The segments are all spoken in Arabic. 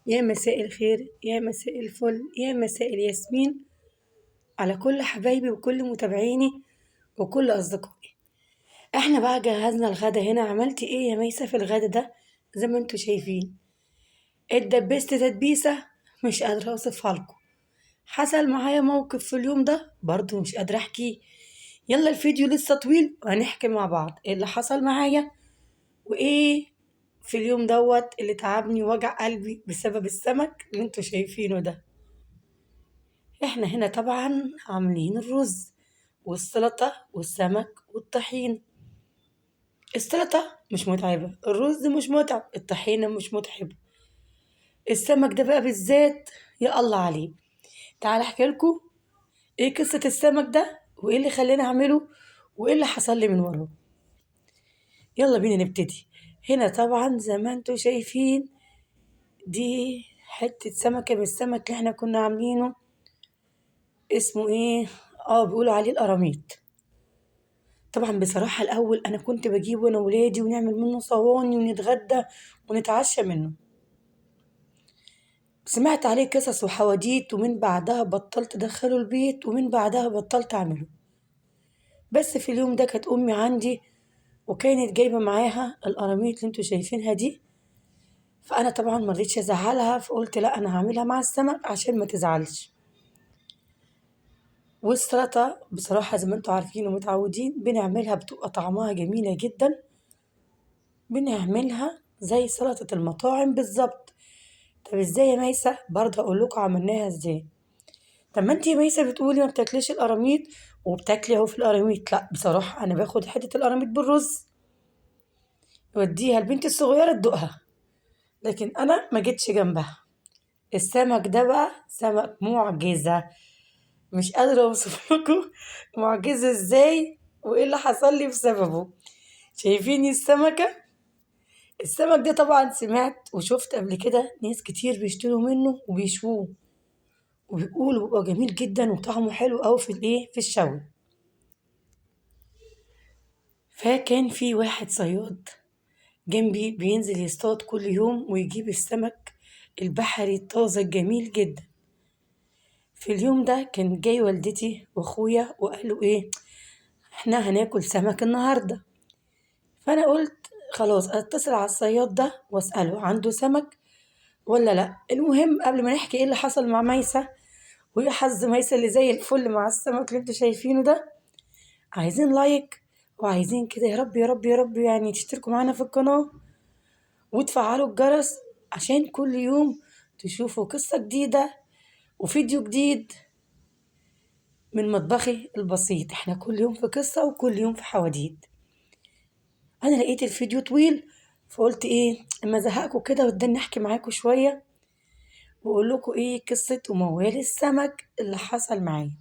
يا مساء الخير، يا مساء الفل، يا مساء الياسمين على كل حبايبي وكل متابعيني وكل أصدقائي. احنا بقى جهزنا الغدا هنا. عملتي ايه يا ميسة في الغدا ده؟ زي ما انتوا شايفين اتدبست تدبيسة مش قادرة اوصفها لكم. حصل معايا موقف في اليوم ده برضو مش قادرة احكيه. يلا الفيديو لسه طويل وهنحكي مع بعض ايه اللي حصل معايا وايه في اليوم دوت اللي تعبني ووجع قلبي بسبب السمك اللي انتوا شايفينه ده. احنا هنا طبعا عاملين الرز والسلطة والسمك والطحين. السلطة مش متعبة، الرز مش متعب، الطحينة مش متعبة، السمك ده بقى بالذات يا الله عليه. تعال احكي لكم ايه قصة السمك ده وايه اللي خلاني اعمله وايه اللي حصل لي من وراه. يلا بينا نبتدي. هنا طبعا زي ما انتوا شايفين دي حتة سمكة من السمك اللي احنا كنا عاملينه. اسمه ايه؟ بيقولوا عليه القراميط. طبعا بصراحة الأول أنا كنت بجيبه أنا وولادي ونعمل منه صواني ونتغدى ونتعشى منه. سمعت عليه قصص وحواديت ومن بعدها بطلت أدخله البيت ومن بعدها بطلت أعمله. بس في اليوم ده كانت أمي عندي وكانت جايبة معاها القراميط اللي انتوا شايفينها دي. فأنا طبعا مرضتش أزعلها فقلت لا أنا هعملها مع السمك عشان ما تزعلش. والسلطة بصراحة زي ما انتوا عارفين ومتعودين بنعملها بتبقى طعمها جميلة جدا. بنعملها زي سلطة المطاعم بالظبط. طب ازاي يا ميسة؟ برضه اقول لكم عملناها ازاي. طب ما انتي يا ميسة بتقولي ما بتاكليش القراميط وبتاكلي اهو في القراميط. لا بصراحة انا باخد حتة القراميط بالرز وديها البنت الصغيرة تدوقها، لكن انا ما جيتش جنبها. السمك ده بقى سمك معجزة، مش قادرة اوصف لكم معجزة ازاي وايه اللي حصل لي بسببه. شايفين السمك ده طبعا سمعت وشفت قبل كده ناس كتير بيشتروا منه وبيشووه وبيقولوا بيبقى جميل جدا وطعمه حلو أوي في في الشوي. فكان في واحد صياد جنبي بينزل يصطاد كل يوم ويجيب السمك البحري الطازة الجميل جدا. في اليوم ده كان جاي والدتي واخويا وقالوا ايه احنا هناكل سمك النهاردة. فانا قلت خلاص اتصل على الصياد ده واسأله عنده سمك ولا لا. المهم قبل ما نحكي ايه اللي حصل مع ميسة وايه حظ ميسة اللي زي الفل مع السمك اللي انتوا شايفينه ده، عايزين لايك وعايزين كده يا رب يا رب يا رب يعني تشتركوا معانا في القناة وتفعلوا الجرس عشان كل يوم تشوفوا قصة جديدة وفيديو جديد من مطبخي البسيط. احنا كل يوم في قصة وكل يوم في حواديت. انا لقيت الفيديو طويل فقلت ايه اما ازهقكوا كده واداني نحكي معاكم شوية واقول لكم ايه قصة وموال السمك اللي حصل معايا.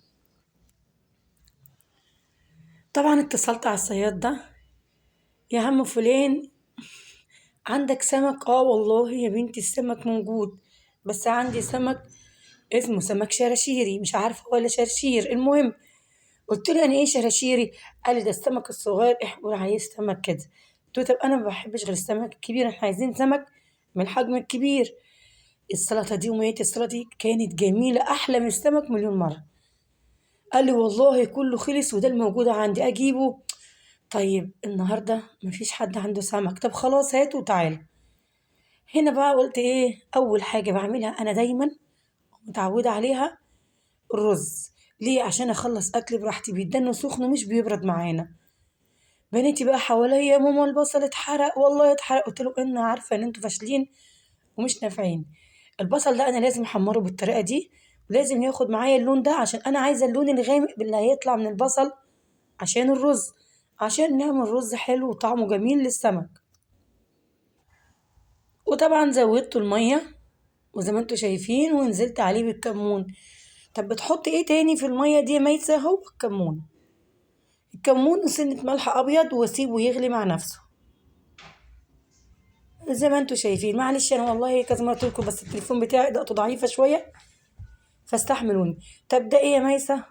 طبعا اتصلت على الصياد ده، يا عم فلان عندك سمك؟ اه والله يا بنتي السمك موجود، بس عندي سمك اسمه سمك شراشيري مش عارفه ولا شرشير. المهم قلت له يعني ايه شراشيري؟ قال لي ده السمك الصغير احنا بنقول عليه سمك كده. قلت له طب انا ما بحبش غير السمك الكبير، احنا عايزين سمك من الحجم الكبير. السلطه دي ومية السلطه دي كانت جميله احلى من السمك مليون مره. قال لي والله كله خلص وده الموجود عندي اجيبه. طيب النهارده مفيش حد عنده سمك، طب خلاص هاته وتعالى. هنا بقى قلت ايه اول حاجه بعملها انا دايما متعوده عليها الرز. ليه؟ عشان اخلص اكل براحتي بيدنه سخن مش بيبرد معانا. بناتي بقى حواليا يا ماما البصل اتحرق والله اتحرق. قلت له انا عارفه ان انتوا فاشلين ومش نافعين. البصل ده انا لازم احمره بالطريقه دي ولازم ياخد معايا اللون ده عشان انا عايزه اللون الغامق اللي هيطلع من البصل عشان الرز، عشان نعمل رز حلو وطعمه جميل للسمك. وطبعا زودت الميه وزي ما انتوا شايفين ونزلت عليه بالكمون. طب بتحط ايه تاني في المية دي يا ميسة؟ هو الكمون، الكمون وسنة ملح ابيض واسيبه يغلي مع نفسه زي ما انتوا شايفين. معلش انا والله كذا مرة قلتلكوا بس التليفون بتاعي ضغطه ضعيفة شوية فاستحملوني. طب ده ايه يا ميسة؟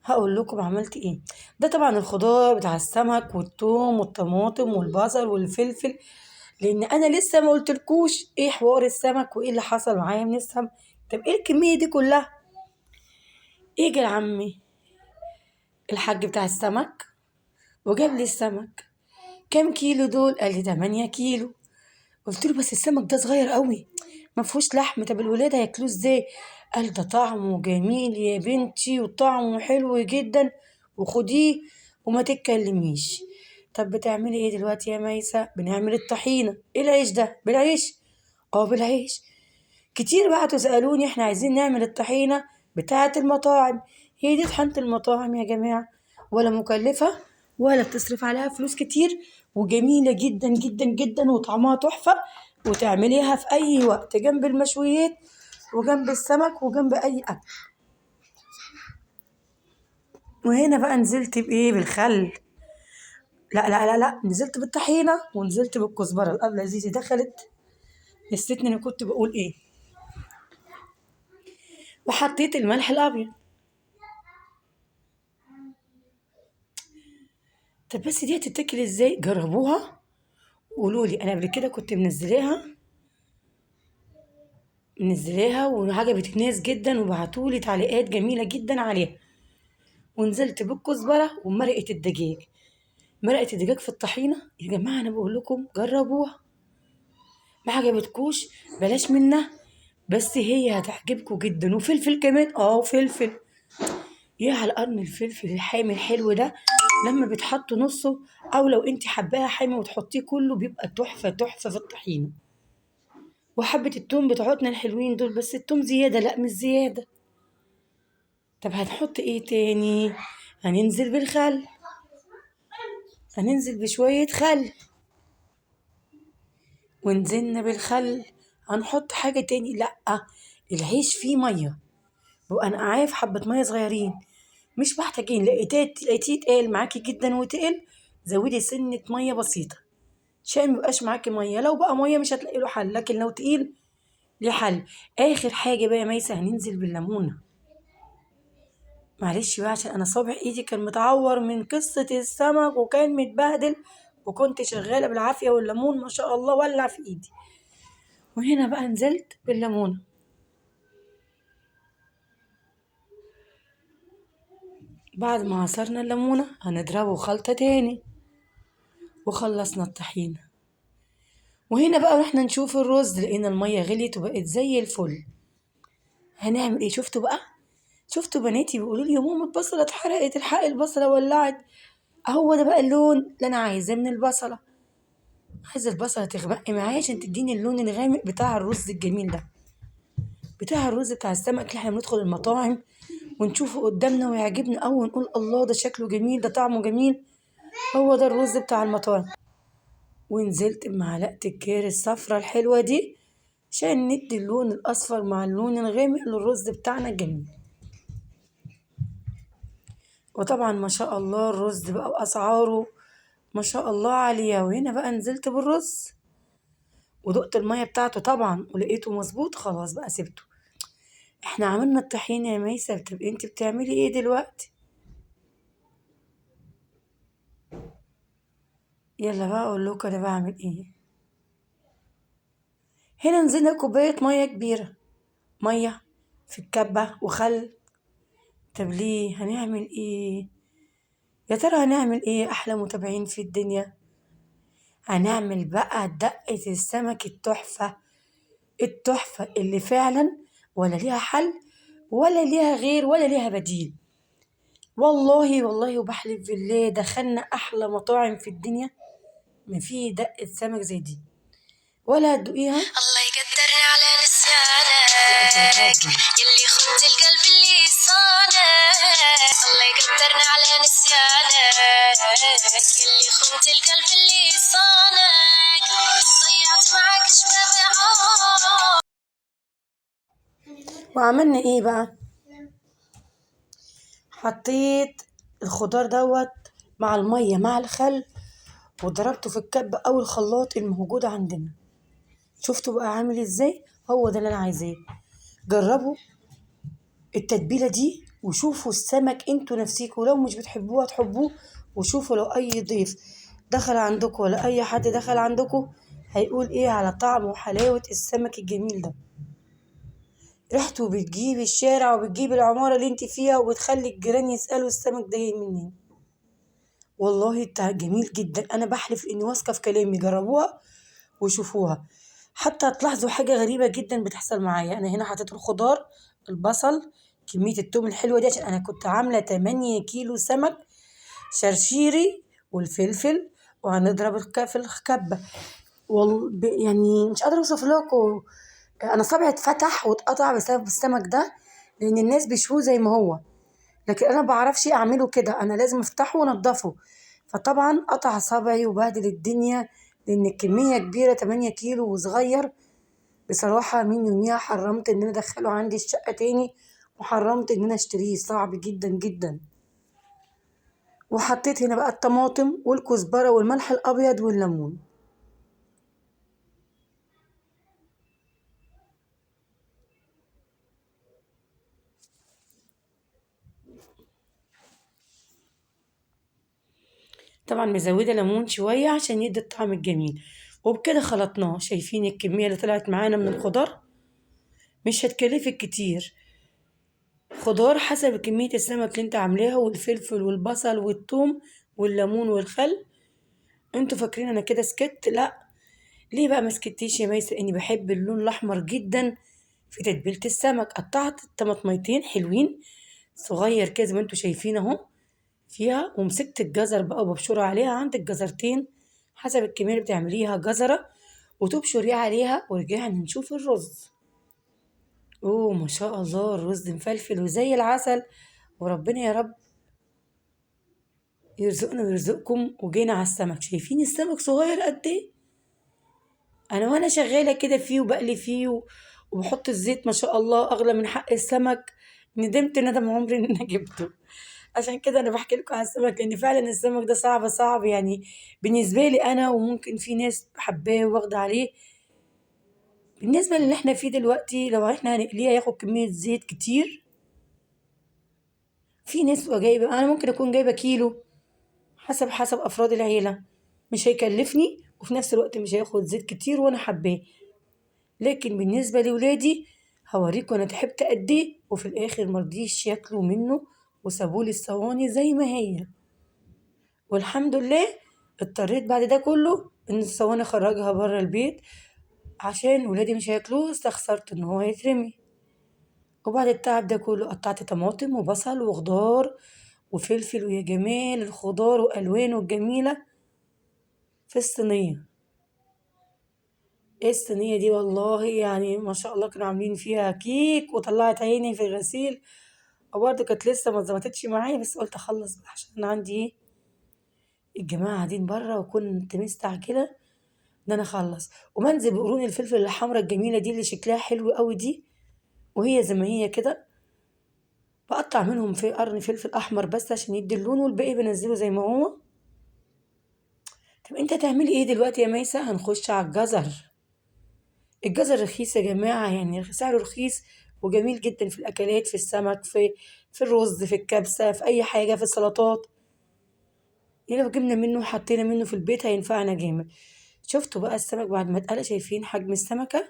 هقول لكم عملت ايه. ده طبعا الخضار بتاع السمك والثوم والطماطم والبصل والفلفل لان انا لسه ما قلتلكوش ايه حوار السمك وايه اللي حصل معايا من السمك. طب ايه الكميه دي كلها؟ يجي لعمي الحاج بتاع السمك وجاب لي السمك. كام كيلو دول؟ قال لي 8 كيلو. قلت له بس السمك ده صغير قوي، ما فيهوش لحم، طب الولاد هياكلوه ازاي؟ قال ده طعمه جميل يا بنتي وطعمه حلو جدا، وخديه وما تتكلميش. طب بتعملي ايه دلوقتي يا ميسة؟ بنعمل الطحينة. ايه العيش ده؟ بالعيش؟ اه بالعيش. كتير بعتوا سألوني احنا عايزين نعمل الطحينة بتاعة المطاعم. هي دي طحينة المطاعم يا جماعة؟ ولا مكلفة ولا بتصرف عليها فلوس كتير، وجميلة جدا جدا جدا وطعمها تحفة، وتعمليها في أي وقت جنب المشويات وجنب السمك وجنب أي أكل. وهنا بقى نزلت بإيه؟ بالخل. لا لا لا لا، نزلت بالطحينة ونزلت بالكزبرة. الأبلة زيزي دخلت نسيتني أنا كنت بقول إيه. وحطيت الملح الأبيض. طب بس دي هتتاكل ازاي؟ جربوها وقولوا لي. انا قبل كده كنت منزلاها وعجبت الناس جدا وبعتولي تعليقات جميله جدا عليها. ونزلت بالكزبره ومرقه الدجاج. مرقه الدجاج في الطحينه يا جماعه انا بقول لكم جربوها. ما عجبتكوش بلاش منها، بس هي هتعجبكم جدا. وفلفل كمان، فلفل. يا على القرن الفلفل الحامي الحلو ده لما بتحط نصه، او لو انت حباها حامي وتحطيه كله بيبقى تحفه تحفه في الطحينه. وحبة التوم بتوعتنا الحلوين دول، بس التوم زيادة، لا مش زيادة. طب هنحط ايه تاني؟ هننزل بالخل، هننزل بشوية خل. ونزلنا بالخل. هنحط حاجة تاني؟ لأ، العيش فيه مية، بقى نقعاه حبة مية صغيرين. مش محتاجين. لقيتيه تقال معاكي جدا وتقل، زودي سنة مية بسيطة عشان ميبقاش معاكي مية. لو بقى مية مش هتلاقي له حل، لكن لو تقيل ليه حل. آخر حاجة بقى يا ميسة هننزل بالليمونة. معلش بقى عشان انا صابع ايدي كان متعور من قصة السمك وكان متبهدل، وكنت شغالة بالعافية والليمون ما شاء الله ولع في ايدي. وهنا بقى نزلت بالليمونة. بعد ما عصرنا الليمونة هنضربه خلطة تاني. وخلصنا الطحينة. وهنا بقى رحنا نشوف الرز، لقينا المية غليت وبقت زي الفل. هنعمل ايه؟ شفتوا بقى؟ شفتوا بناتي بيقولوا لي يا ماما البصلة اتحرقت، الحق البصلة ولعت. اهو ده بقى اللون اللي انا عايزاه من البصلة. عايزة البصلة تغمق معايا عشان تديني اللون الغامق بتاع الرز الجميل ده، بتاع الرز بتاع السمك اللي احنا بندخل المطاعم ونشوفه قدامنا ويعجبنا أوي ونقول الله ده شكله جميل، ده طعمه جميل. هو ده الرز بتاع المطاعم. ونزلت بمعلقة الكير الصفرة الحلوة دي عشان ندي اللون الأصفر مع اللون الغامق للرز بتاعنا الجميل. وطبعا ما شاء الله الرز بقى بأسعاره ما شاء الله عالية. وهنا بقى نزلت بالرز ودقت المية بتاعته طبعا ولقيته مظبوط، خلاص بقى سبته. احنا عملنا الطحينة يا ميسة. طب انت بتعملي ايه دلوقتي؟ يلا بقى اقول لكم انا بعمل ايه. هنا نزلنا كوباية مية كبيرة، مية في الكبة وخل. طب ليه؟ هنعمل ايه يا ترى؟ هنعمل ايه احلى متابعين في الدنيا؟ هنعمل بقى دقة السمك التحفة، التحفة اللي فعلا ولا ليها حل ولا ليها غير ولا ليها بديل. والله والله وبحلف بالله دخلنا احلى مطاعم في الدنيا ما في دقة سمك زي دي. ولا هتدوقيها؟ الله يقدرني على نسيانك يلي خنت القلب اللي صانك. الله يقدرني على نسيانك يلي خنت القلب اللي صانك. ضيعت معاك شباب. وعملنا ايه بقى؟ حطيت الخضار مع المية مع الخل وضربته في الكبة او الخلاط الموجود عندنا. شفتوا بقى عامل ازاي؟ هو ده اللي انا عايزاه. جربوا التتبيلة دي وشوفوا السمك انتوا نفسيكوا، لو مش بتحبوه هتحبوه. وشوفوا لو اي ضيف دخل عندكم ولا اي حد دخل عندكم هيقول ايه على طعم وحلاوة السمك الجميل ده. ريحته بتجيب الشارع وبتجيب العمارة اللي انت فيها وبتخلي الجيران يسألوا السمك ده جاي منين. والله جميل جدا، انا بحلف اني واثقة في كلامي، جربوها وشوفوها. حتى هتلاحظوا حاجة غريبة جدا بتحصل معايا. انا هنا حطيت الخضار، البصل، كمية التوم الحلوة دي عشان انا كنت عاملة 8 كيلو سمك شرشيري والفلفل، وهنضرب في الكبة. يعني مش قادرة اوصف لكم، انا صبعي اتفتح واتقطع بسبب السمك ده، لان الناس بيشوه زي ما هو، لكن انا بعرفش اعمله كده، انا لازم افتحه وانضفه. فطبعا قطع صبعي وبهدل الدنيا، لان الكمية كبيرة 8 كيلو وصغير. بصراحة من يوميها حرمت ان انا ادخله عندي الشقة تاني، وحرمت ان انا اشتريه، صعب جدا جدا. وحطيت هنا بقى الطماطم والكزبرة والملح الابيض والليمون. طبعا مزودة ليمون شوية عشان يدي الطعم الجميل. وبكده خلطناه. شايفين الكمية اللي طلعت معانا من الخضار؟ مش هتكلفك كتير. خضار حسب كمية السمك اللي انت عاملاها، والفلفل والبصل والثوم والليمون والخل. انتوا فاكرين انا كده سكت؟ لا. ليه بقى ما سكتيش يا ميسة؟ اني بحب اللون الاحمر جدا في تتبيلة السمك. قطعت طماطميتين حلوين صغير كده زي ما انتوا شايفين اهو فيها، ومسكت الجزر بقى وببشر عليها. عندك جزرتين حسب الكمية اللي بتعمليها جزرة وتبشري عليها. ورجعنا نشوف الرز. اوه ما شاء الله، الرز مفلفل وزي العسل. وربنا يا رب يرزقنا ويرزقكم. وجينا على السمك، شايفين السمك صغير قد ايه؟ انا وانا شغالة كده فيه وبقلي فيه وبحط الزيت ما شاء الله اغلى من حق السمك. ندمت ندم عمري ان انا جبته. عشان كده انا بحكي لكم على السمك، لان فعلا السمك ده صعب صعب يعني بالنسبه لي انا، وممكن في ناس حباه واخده عليه. بالنسبه للي احنا فيه دلوقتي، لو احنا هنقليه هياخد كميه زيت كتير. في ناس بتبقى جايبه، انا ممكن اكون جايبه كيلو، حسب افراد العيله، مش هيكلفني وفي نفس الوقت مش هياخد زيت كتير وانا حباه. لكن بالنسبه لولادي هوريكم انا تعبت قد ايه، وفي الاخر مرضيش ياكلوا منه وسابولي الصواني زي ما هي. والحمد لله اضطريت بعد ده كله ان الصواني اخرجها بره البيت عشان ولادي مش هياكلوه، استخسرت ان هو يترمي. وبعد التعب ده كله قطعت طماطم وبصل وخضار وفلفل، ويا جمال الخضار والوانه الجميله في الصينيه. ايه الصينيه دي والله، يعني ما شاء الله كانوا عاملين فيها كيك وطلعت عيني في الغسيل. وبرضه كانت لسه ما اتظبطتش معايا، بس قلت اخلص بقى عشان انا عندي ايه، الجماعه قاعدين بره وكنت مستعجله ان انا اخلص. ومنزل بقرون الفلفل الحمراء الجميله دي اللي شكلها حلو قوي دي، وهي زي ما هي كده. بقطع منهم في قرن فلفل احمر بس عشان يدي اللون، والباقي بنزله زي ما هو. طب انت تعملي ايه دلوقتي يا ميسة؟ هنخش على الجزر. الجزر رخيص يا جماعه، يعني سعره رخيص وجميل جدا في الاكلات، في السمك، في الرز، في الكبسه، في اي حاجه، في السلطات. يعني لو جبنا منه وحطينا منه في البيت هينفعنا جامد. شفتوا بقى السمك بعد ما اتقلى؟ شايفين حجم السمكه؟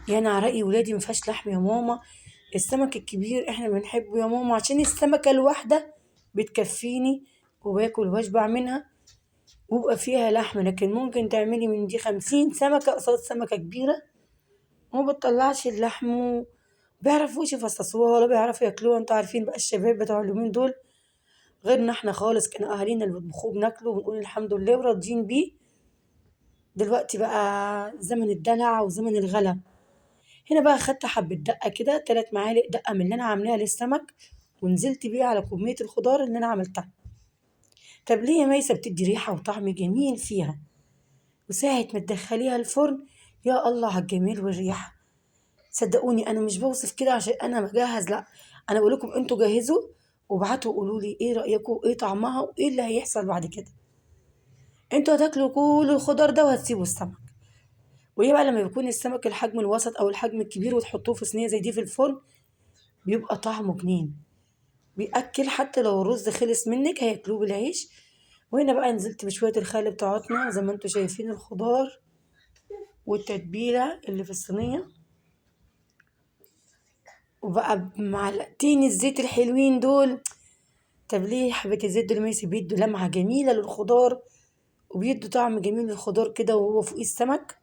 يعني على رأي ولادي مفيهاش لحم يا ماما، السمك الكبير احنا بنحبه يا ماما، عشان السمكة الواحدة بتكفيني وباكل واشبع منها ويبقى فيها لحم. لكن ممكن تعملي من دي 50 سمكة قصاد سمكة كبيرة وما بتطلعش اللحم. بيعرفوش يفصصوها ولا بيعرفوا ياكلوها. انتوا عارفين بقى الشباب بتوع اليومين دول غيرنا احنا خالص. كان اهالينا اللي بيطبخوه بناكله ونقول الحمد لله وراضيين بيه. دلوقتي بقى زمن الدلع وزمن الغلا. هنا بقى خدت حبة دقة كده، 3 معالق دقة من اللي أنا عاملاها للسمك، ونزلت بيه على كمية الخضار اللي أنا عملتها. طب ليه يا ميسة؟ بتدي ريحة وطعم جميل فيها، وساعة ما تدخليها الفرن يا الله على الجمال والريحة. صدقوني أنا مش بوصف كده عشان أنا مجهز، لأ، أنا بقول لكم أنتوا جهزوا وابعتوا قولوا لي إيه رأيكم وإيه طعمها وإيه اللي هيحصل بعد كده. أنتوا هتاكلوا كل الخضار ده وهتسيبوا السمك. وإيه بقى لما يكون السمك الحجم الوسط أو الحجم الكبير وتحطوه في صينية زي دي في الفرن، بيبقى طعمه جنين، بيأكل. حتى لو الرز خلص منك هياكلوه بالعيش. وهنا بقى نزلت بشوية الخل بتاعتنا زي ما انتوا شايفين الخضار والتتبيلة اللي في الصينية، وبقى بمعلقتين الزيت الحلوين دول. طب ليه حبة الزيت دول؟ ميسي بيدوا لمعة جميلة للخضار، وبيدوا طعم جميل للخضار كده وهو فوق السمك.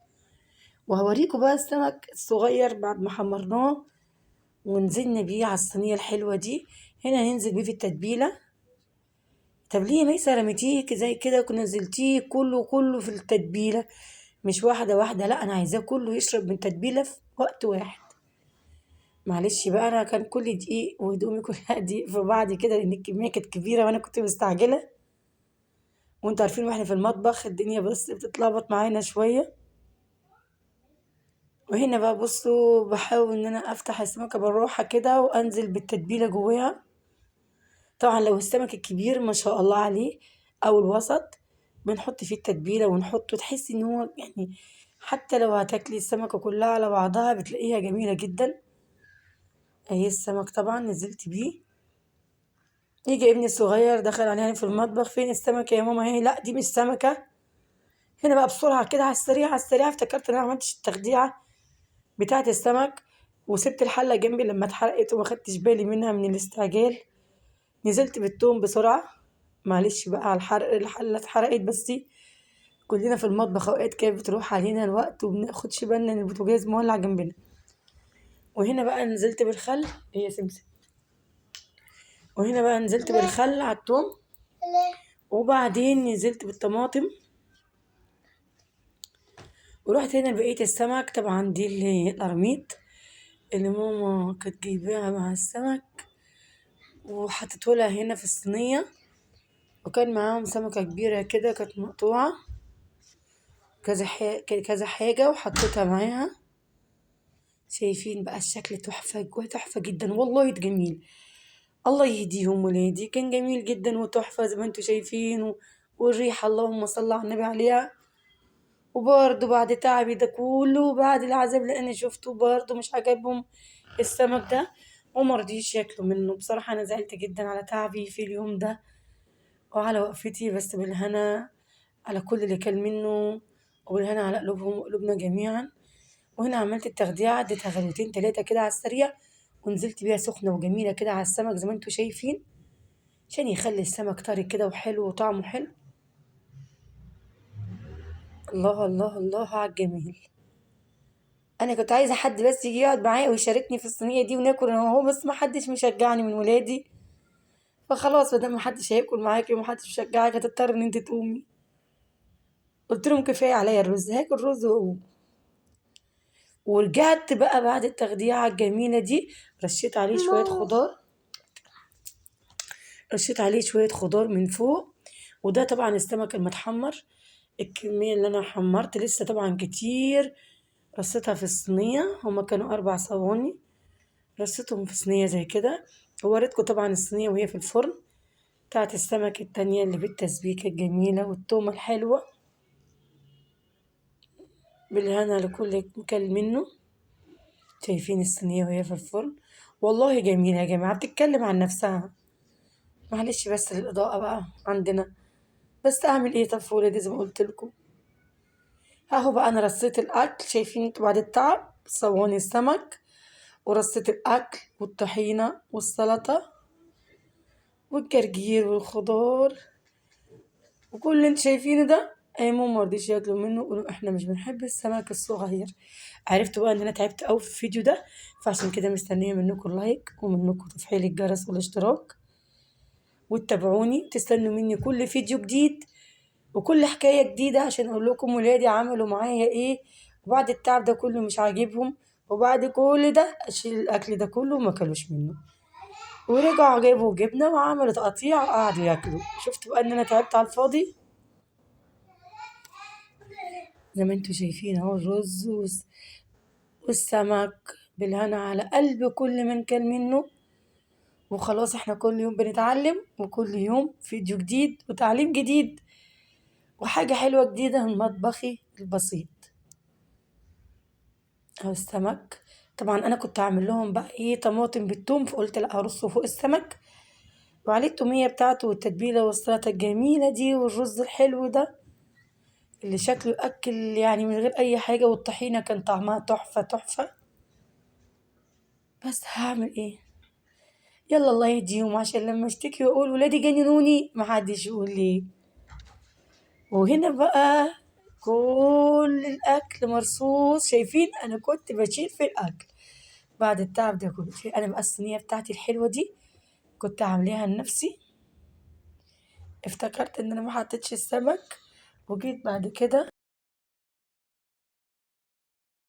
وهوريكم بقى السمك الصغير بعد ما حمرناه ونزلنا بيه على الصينية الحلوة دي. هنا هننزل بيه في التتبيلة. طب ليه ميسة رميتيه زي كده ونزلتيه كله في التتبيلة؟ مش واحدة واحدة، لا أنا عايزاه كله يشرب من التتبيلة في وقت واحد. معلش بقى، أنا كان كل دقيق وهدومي كلها دقيق في بعض كده، لأن الكمية كانت كبيرة وأنا كنت مستعجلة. وانتوا عارفين واحنا في المطبخ الدنيا بس بتتلخبط معانا شوية. وهنا بقى بصوا بحاول ان انا افتح السمكة بالراحة كده وانزل بالتتبيلة جواها. طبعا لو السمك الكبير ما شاء الله عليه او الوسط، بنحط فيه التتبيلة ونحطه، تحسي ان هو يعني حتى لو هتاكلي السمكة كلها على بعضها بتلاقيها جميلة جدا. اهي السمك طبعا نزلت بيه. يجي ابني الصغير دخل عليها في المطبخ: فين السمكة يا ماما؟ هي لا دي مش سمكة. هنا بقى بسرعة كده على السريع على السريع افتكرت ان انا معملتش التخديعة بتاعة السمك، وسبت الحلة جنبي لما اتحرقت وما خدتش بالي منها من الاستعجال. نزلت بالثوم بسرعة. معلش بقى على الحرق، الحلة اتحرقت، بس كلنا في المطبخ اوقات كده بتروح علينا الوقت ومبناخدش بالنا ان البوتاجاز مولع جنبنا. وهنا بقى نزلت بالخل. هي سمسم. وهنا بقى نزلت بالخل على الثوم، وبعدين نزلت بالطماطم. ورحت هنا لبقية السمك. طبعا دي اللي القرميط اللي ماما كانت جايباها مع السمك، وحطيتهولها هنا في الصينية. وكان معاهم سمكة كبيرة كده كانت مقطوعة كذا حاجة وحطيتها معاها. شايفين بقى الشكل تحفة تحفة جدا والله جميل. الله يهديهم ولادي، كان جميل جدا وتحفة زي ما انتوا شايفين والريحة اللهم صل على النبي عليها. وبرضه بعد تعبي ده كله وبعد العذاب اللي انا شفته برضه مش عجبهم السمك ده ومرضيش ياكلوا منه. بصراحة انا زعلت جدا على تعبي في اليوم ده وعلى وقفتي، بس بالهنا على كل اللي كل منه، وبالهنا على قلوبهم وقلوبنا جميعا. وهنا عملت التخديعة، اديتها غلوتين 3 كده على السريع، ونزلت بيها سخنة وجميلة كده على السمك زي ما انتوا شايفين، عشان يخلي السمك طري كده وحلو وطعمه حلو. الله الله الله على الجميل. انا كنت عايزة حد بس يجي يقعد معايا ويشاركني في الصينية دي وناكل انا وهو، بس ما حدش مشجعني من ولادي. فخلاص مادام ما حدش هياكل معاكي وما حدش مشجعك هتضطر ان انت تقومي. قلت لهم كفاية عليا الرز، هاكل رز واقوم. ورجعت بقى بعد التخديعة الجميلة دي، رشيت عليه شوية خضار. رشيت عليه شوية خضار من فوق. وده طبعا السمك المتحمر. الكمية اللي أنا حمرت لسه طبعا كتير، رصيتها في الصينية. هما كانوا 4 صواني، رصيتهم في صينية زي كده. ووريتكم طبعا الصينية وهي في الفرن بتاعت السمك التانية اللي بالتسبيكة الجميلة والتومة الحلوة. بالهنا لكل مكل منه. شايفين الصينية وهي في الفرن والله جميلة يا جماعة، بتتكلم عن نفسها. معلش بس الإضاءة بقى عندنا، بس أعمل إيه؟ طب في ولادي زي ما قلت لكم. أهو بقى أنا رصيت الأكل، شايفين انتوا بعد التعب صواني السمك، ورصيت الأكل والطحينة والسلطة والجرجير والخضار وكل اللي انتوا شايفينه ده. أي ماما مرضيش ياكلوا منه، يقولوا احنا مش بنحب السمك الصغير. عرفت بقى ان انا تعبت قوي في الفيديو ده، فعشان كده مستنية منكم لايك ومنكم تفعيل الجرس والاشتراك، وتتابعوني تستنوا مني كل فيديو جديد وكل حكاية جديدة عشان اقول لكم ولادي عملوا معايا ايه. وبعد التعب ده كله مش عاجبهم، وبعد كل ده اشيل الاكل ده كله وما كلوش منه، ورجعوا جابوا جبنة وعملوا تقطيع وقعدوا ياكلوا. شفتوا بقى ان انا تعبت على الفاضي. زي ما انتوا شايفين اهو الرز والسمك بالهنا على قلب كل من كان منه. وخلاص احنا كل يوم بنتعلم، وكل يوم فيديو جديد وتعليم جديد وحاجة حلوة جديدة من مطبخي البسيط. أو السمك طبعا أنا كنت أعمل لهم بقى إيه طماطم بالثوم، فقلت لأ أرصه فوق السمك وعليه التومية بتاعته والتتبيلة والسلطة الجميلة دي والرز الحلو ده. اللي شكله أكل يعني من غير أي حاجة، والطحينة كان طعمها تحفة تحفة. بس هعمل ايه؟ يلا الله يهديهم، عشان لما اشتكي واقول ولادي جننوني محدش يقول لي. وهنا بقى كل الأكل مرصوص، شايفين أنا كنت بشيل في الأكل بعد التعب ده كله. أنا بقى الصينية بتاعتي الحلوة دي كنت عاملاها لنفسي، افتكرت إن أنا ما حطيتش السمك، وجيت بعد كده